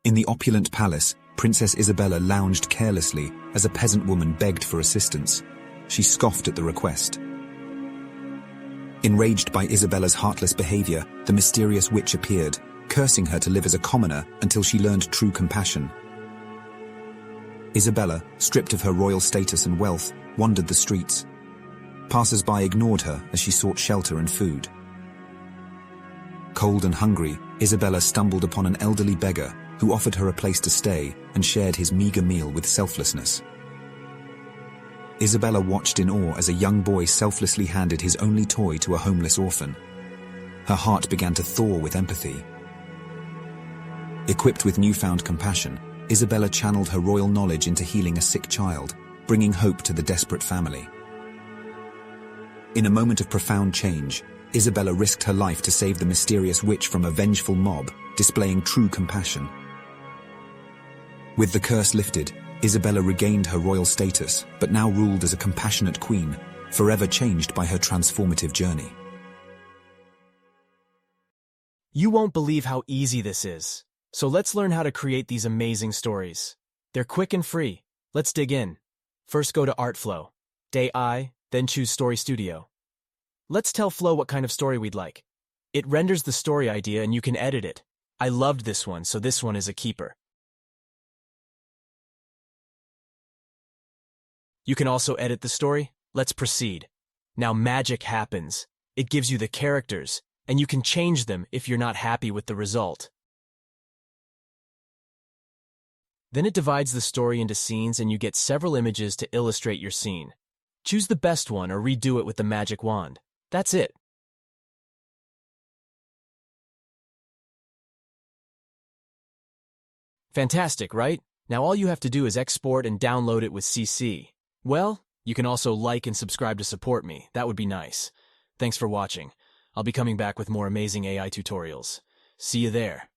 In the opulent palace, Princess Isabella lounged carelessly as a peasant woman begged for assistance. She scoffed at the request. Enraged by Isabella's heartless behavior, the mysterious witch appeared, cursing her to live as a commoner until she learned true compassion. Isabella, stripped of her royal status and wealth, wandered the streets. Passers-by ignored her as she sought shelter and food. Cold and hungry, Isabella stumbled upon an elderly beggar who offered her a place to stay and shared his meager meal with selflessness. Isabella watched in awe as a young boy selflessly handed his only toy to a homeless orphan. Her heart began to thaw with empathy. Equipped with newfound compassion, Isabella channeled her royal knowledge into healing a sick child, bringing hope to the desperate family. In a moment of profound change, Isabella risked her life to save the mysterious witch from a vengeful mob, displaying true compassion. With the curse lifted, Isabella regained her royal status, but now ruled as a compassionate queen, forever changed by her transformative journey. You won't believe how easy this is. So let's learn how to create these amazing stories. They're quick and free. Let's dig in. First, go to artflow.ai, then choose Story Studio. Let's tell Flow what kind of story we'd like. It renders the story idea and you can edit it. I loved this one, so this one is a keeper. You can also edit the story. Let's proceed. Now magic happens. It gives you the characters, and you can change them if you're not happy with the result. Then it divides the story into scenes and you get several images to illustrate your scene. Choose the best one or redo it with the magic wand. That's it. Fantastic, right? Now all you have to do is export and download it with CC. Well, you can also like and subscribe to support me. That would be nice. Thanks for watching. I'll be coming back with more amazing AI tutorials. See you there.